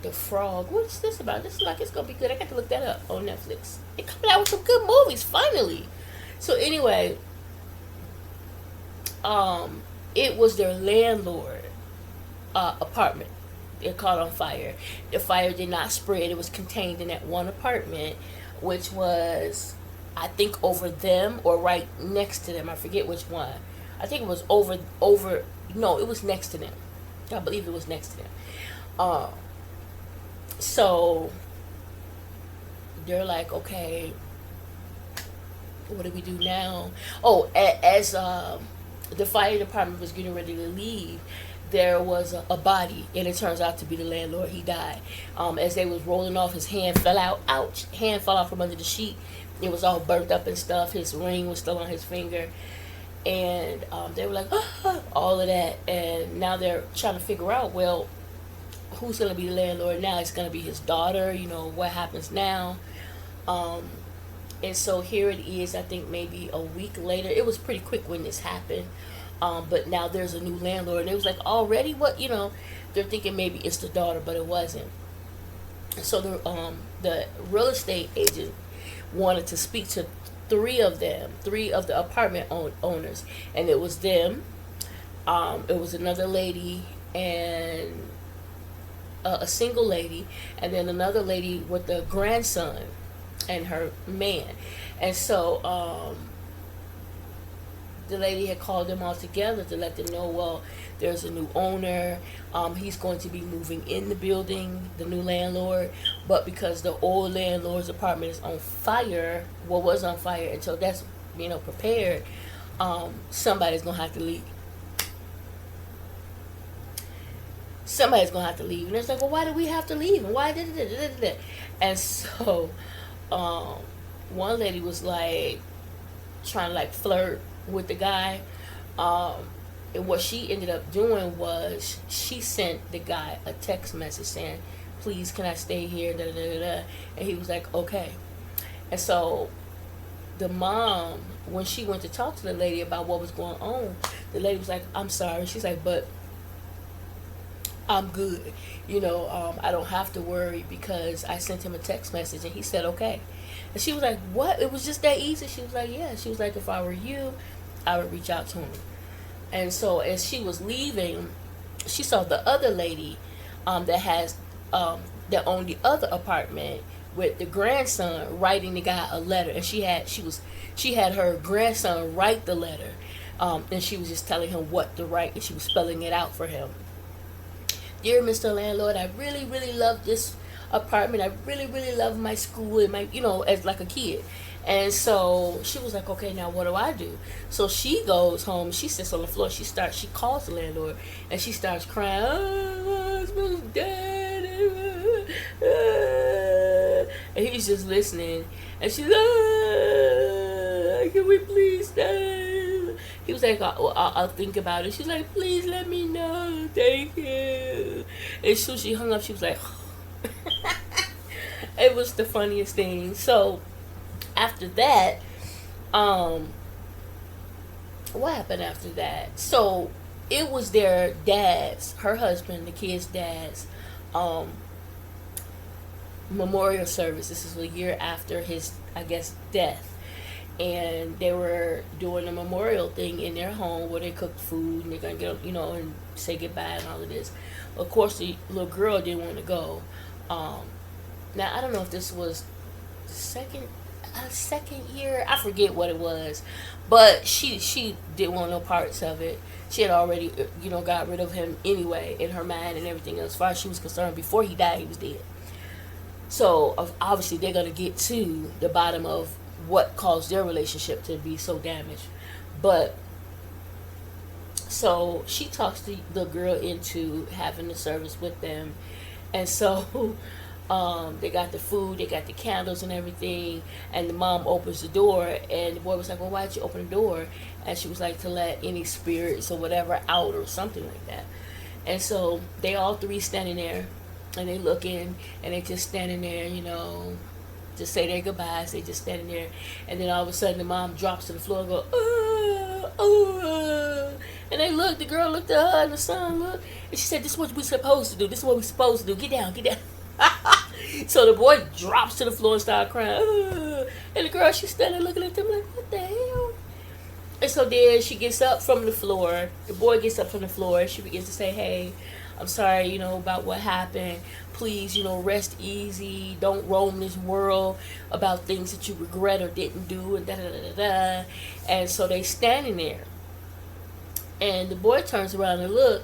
The frog. What's this about? This is like it's gonna be good. I got to look that up on Netflix. It coming out with some good movies finally. So anyway, it was their landlord apartment. It caught on fire. The fire did not spread. It was contained in that one apartment, which was, I think, over them or right next to them. I forget which one. I think it was over. No, it was next to them. I believe it was next to them. Um, so they're like, okay, what do we do now? Oh, as the fire department was getting ready to leave, there was a body, and it turns out to be the landlord. He died. As they was rolling off, his hand fell out. Ouch! Hand fell out from under the sheet. It was all burnt up and stuff. His ring was still on his finger, and they were like, all of that. And now they're trying to figure out, well, who's gonna be the landlord now? It's gonna be his daughter. You know what happens now? Um, and so here it is. I think maybe a week later. It was pretty quick when this happened. But now there's a new landlord, and it was like already what they're thinking maybe it's the daughter, but it wasn't. So the real estate agent wanted to speak to three of the apartment owners, and it was them. It was another lady and a single lady, and then another lady with a grandson and her man, and so. The lady had called them all together to let them know, well, there's a new owner. He's going to be moving in the building, the new landlord. But because the old landlord's apartment is on fire, well, was on fire until that's prepared, somebody's going to have to leave. Somebody's going to have to leave. And it's like, well, why do we have to leave? And why did it? And so one lady was like trying to like flirt with the guy, and what she ended up doing was she sent the guy a text message saying, please, can I stay here, da, da, da, da. And he was like, okay. And so the mom, when she went to talk to the lady about what was going on, the lady was like, I'm sorry. She's like, but I'm good, I don't have to worry because I sent him a text message and he said okay. And she was like, what? It was just that easy? She was like, yeah. She was like, if I were you, I would reach out to him. And so as she was leaving, she saw the other lady that owned the other apartment with the grandson writing the guy a letter. And she had her grandson write the letter. And she was just telling him what to write, and she was spelling it out for him. Dear Mr. Landlord, I really, really love this apartment. I really, really love my school and my, as like a kid. And so she was like, okay, now what do I do? So she goes home, she sits on the floor, she calls the landlord, and she starts crying, oh, my husband's dead. And he's just listening. And she's like, can we please stay? He was like, I'll think about it. She's like, please let me know. Thank you. And so she hung up. She was like, it was the funniest thing. So after that, what happened after that? So it was their dad's, her husband, the kid's dad's, memorial service. This is a year after his, I guess, death. And they were doing a memorial thing in their home where they cooked food and they're going to get, and say goodbye and all of this. Of course, the little girl didn't want to go. Now, I don't know if this was the second year. I forget what it was. But she didn't want no parts of it. She had already, got rid of him anyway in her mind and everything else. As far as she was concerned, before he died, he was dead. So, obviously, they're going to get to the bottom of what caused their relationship to be so damaged. But so she talks the girl into having the service with them, and so they got the food, they got the candles and everything, and the mom opens the door, and the boy was like, well, why'd you open the door? And she was like, to let any spirits or whatever out or something like that. And so they all three standing there, and they looking, and they just standing there, just say their goodbyes. They just standing there, and then all of a sudden the mom drops to the floor and go, and they look. The girl looked at her, and the son looked, and she said, "This is what we're supposed to do. This is what we're supposed to do. Get down, get down." So the boy drops to the floor and starts crying, and the girl, she's standing looking at them like, "What the hell?" And so then she gets up from the floor. The boy gets up from the floor. She begins to say, "Hey, I'm sorry, about what happened. Please, rest easy. Don't roam this world about things that you regret or didn't do, and da da da da da. And so they standing there, and the boy turns around and look,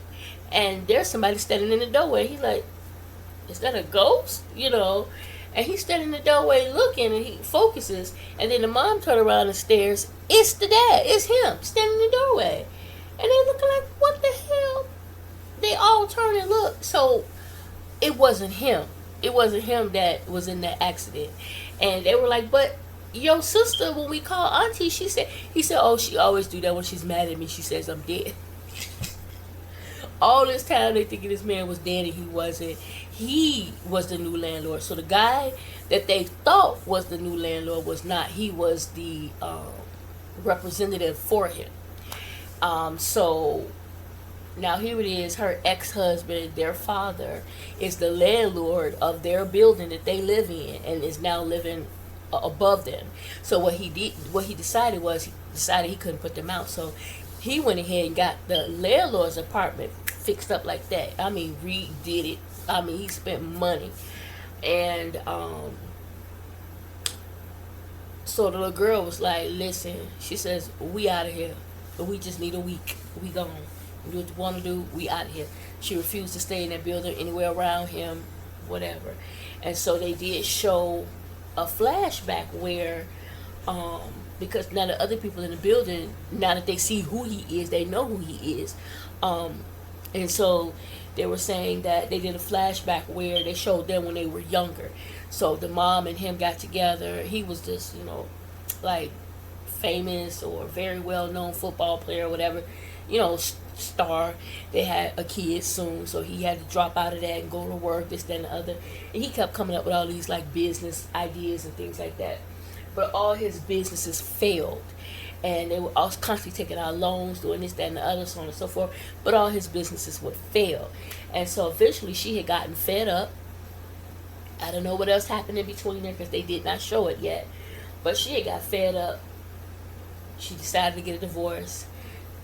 and there's somebody standing in the doorway. He's like, "Is that a ghost?" And he's standing in the doorway looking, and he focuses, and then the mom turns around and stares. It's the dad. It's him standing in the doorway, and they looking like, "What the hell?" They all turn and look. So it wasn't him. It wasn't him that was in that accident. And they were like, "But your sister, when we called Auntie, he said, oh, she always do that when she's mad at me. She says I'm dead." All this time they thinking this man was dead, and he wasn't. He was the new landlord. So the guy that they thought was the new landlord was not. He was the representative for him. So now here it is. Her ex-husband, their father, is the landlord of their building that they live in, and is now living above them. So what he decided he couldn't put them out. So he went ahead and got the landlord's apartment fixed up like that. I mean, redid it. I mean, he spent money. And so the little girl was like, "Listen," she says, "we out of here. We just need a week. We gone. Do what you want to do. We out of here." She refused to stay in that building anywhere around him, whatever. And so they did show a flashback where because now the other people in the building, now that they see who he is, they know who he is. And so they were saying that they did a flashback where they showed them when they were younger. So the mom and him got together. He was this, like famous or very well known football player or whatever, star. They had a kid soon, so he had to drop out of that and go to work, this, that, and the other. And he kept coming up with all these like business ideas and things like that. But all his businesses failed. And they were also constantly taking out loans, doing this, that, and the other, so on and so forth. But all his businesses would fail. And so eventually she had gotten fed up. I don't know what else happened in between there because they did not show it yet. But she had got fed up. She decided to get a divorce.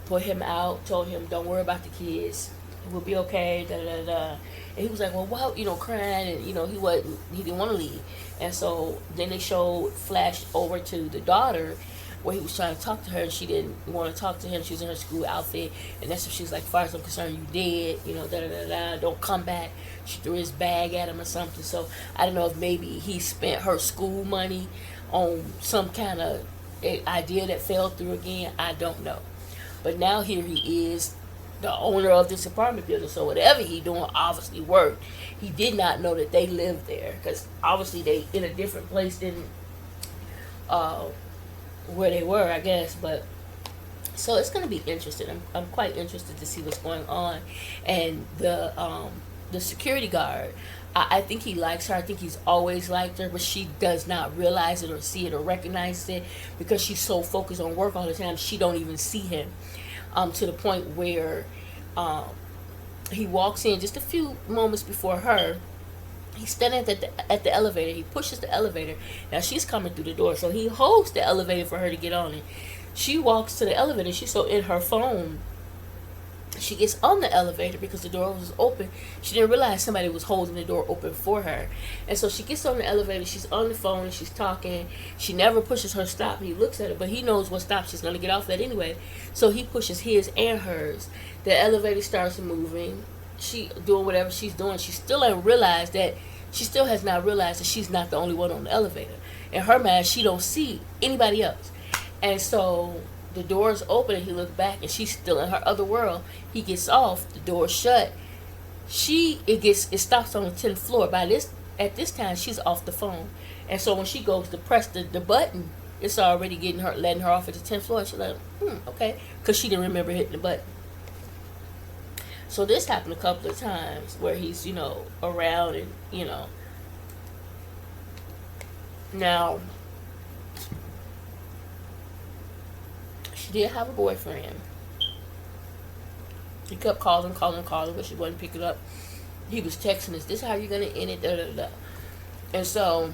Put him out. Told him, "Don't worry about the kids. We'll be okay." Da da da. And he was like, "Well, wow," crying, and he didn't want to leave. And so then they flashed over to the daughter, where he was trying to talk to her, and she didn't want to talk to him. She was in her school outfit, and that's when she was like, "As far as I'm concerned, you dead, da da da da, don't come back." She threw his bag at him or something. So I don't know if maybe he spent her school money on some kind of idea that fell through again. I don't know. But now here he is, the owner of this apartment building. So whatever he doing obviously worked. He did not know that they lived there, because obviously they in a different place than where they were, I guess. But so it's going to be interesting. I'm quite interested to see what's going on. And the security guard, I think he likes her. I think he's always liked her, but she does not realize it or see it or recognize it, because she's so focused on work all the time. She don't even see him, to the point where he walks in just a few moments before her. He's standing at the elevator. He pushes the elevator. Now she's coming through the door, so he holds the elevator for her to get on it. She walks to the elevator. She's so in her phone. She gets on the elevator because the door was open. She didn't realize somebody was holding the door open for her. And so she gets on the elevator. She's on the phone and she's talking. She never pushes her stop. He looks at her, but he knows what stop she's going to get off at anyway. So he pushes his and hers. The elevator starts moving. She doing whatever she's doing. She still has not realized that she's not the only one on the elevator. In her mind, she don't see anybody else. And so the door's open and he looks back and she's still in her other world. He gets off, the door's shut. It stops on the 10th floor. At this time she's off the phone. And so when she goes to press the button, it's already letting her off at the 10th floor. She's like, okay. Because she didn't remember hitting the button. So this happened a couple of times where he's, around and, Now, she did have a boyfriend. He kept calling, but she wasn't picking up. He was texting us, "This how you're going to end it, da da da." And so,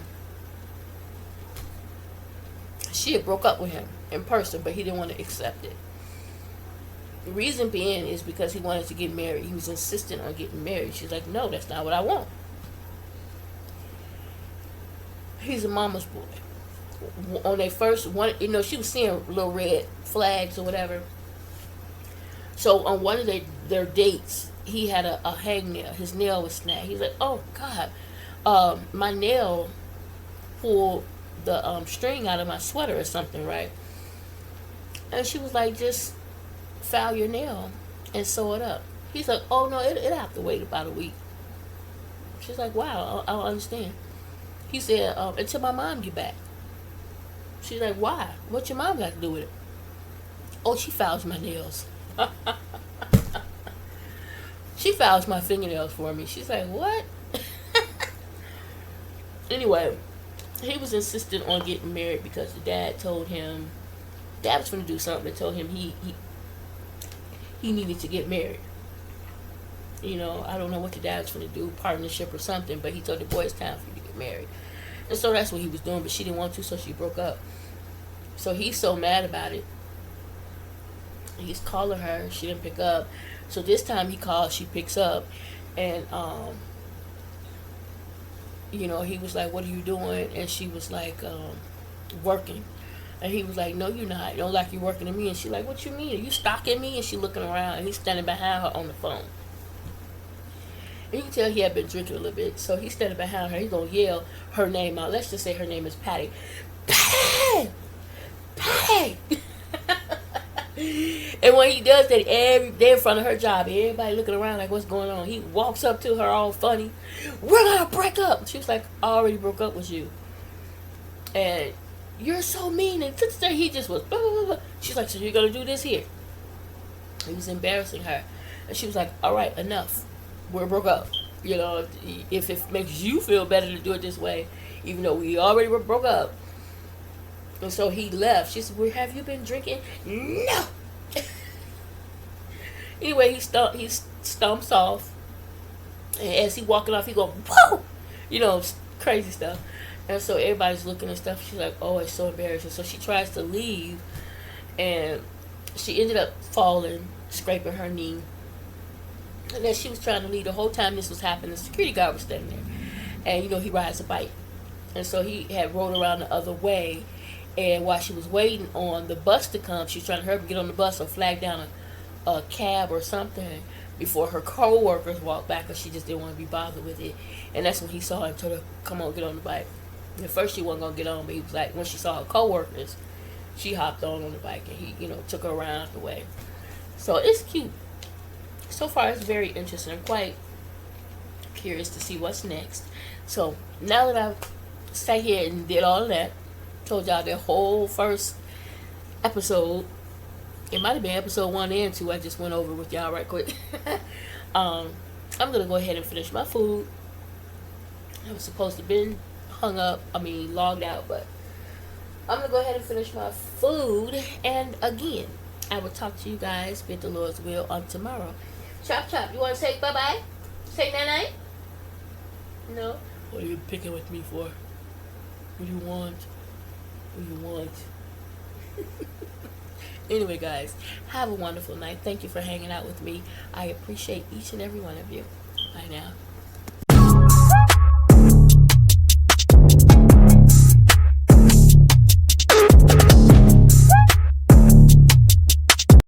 she had broke up with him in person, but he didn't want to accept it. The reason being is because he wanted to get married. He was insistent on getting married. She's like, no, that's not what I want. He's a mama's boy. On their first one, she was seeing little red flags or whatever. So on one of their dates, he had a hangnail. His nail was snagged. He's like, oh God, my nail pulled the string out of my sweater or something, right? And she was like, just file your nail and sew it up. He's like, oh no, it'll have to wait about a week. She's like, wow, I don't understand. He said, until my mom get back. She's like, why? What your mom got to do with it? Oh, she files my nails. She files my fingernails for me. She's like, what? Anyway, he was insistent on getting married because the dad was going to do something that told him he needed to get married. I don't know what the dad was going to do, partnership or something, but he told the boy it's time for you to get married. And so that's what he was doing, but she didn't want to, so she broke up. So he's so mad about it. He's calling her, she didn't pick up. So this time he calls, she picks up, and he was like, what are you doing? And she was like, working. And he was like, no, you're not. You don't like you working to me. And she's like, what you mean? Are you stalking me? And she looking around, and he's standing behind her on the phone. And you can tell he had been drinking a little bit. So he's standing behind her. He's going to yell her name out. Let's just say her name is Patty. Patty! Patty! And when he does that, they're in front of her job. Everybody looking around like, what's going on? He walks up to her all funny. We're going to break up. She was like, I already broke up with you. And you're so mean. And he just was, blah, blah, blah. She's like, so you're going to do this here? He was embarrassing her. And she was like, all right, enough. We're broke up. If it makes you feel better to do it this way, even though we already were broke up. And so he left. She said, well, have you been drinking? No. Anyway, he stomps off. And as he walking off, he go, whoa! Crazy stuff. And so everybody's looking and stuff. She's like, oh, it's so embarrassing. So she tries to leave. And she ended up falling, scraping her knee. And then she was trying to leave. The whole time this was happening, the security guard was standing there. And, he rides a bike. And so he had rolled around the other way. And while she was waiting on the bus to come, she was trying to hurry up and get on the bus or flag down a cab or something before her co-workers walked back, because she just didn't want to be bothered with it. And that's when he saw her and told her, come on, get on the bike. And at first she wasn't going to get on, but he was like, when she saw her co-workers, she hopped on the bike and he, took her around the way. So it's cute. So far, it's very interesting. I'm quite curious to see what's next. So now that I've sat here and did all of that, told y'all the whole first episode, it might have been episode 1 and 2, I just went over with y'all right quick. I'm gonna go ahead and finish my food. I was supposed to been logged out, but I'm gonna go ahead and finish my food, and again, I will talk to you guys, with the Lord's will, on tomorrow. Chop chop, you want to say bye-bye? Say night-night? No? What are you picking with me for? What do you want? What do you want? Anyway, guys, have a wonderful night. Thank you for hanging out with me. I appreciate each and every one of you. Bye now.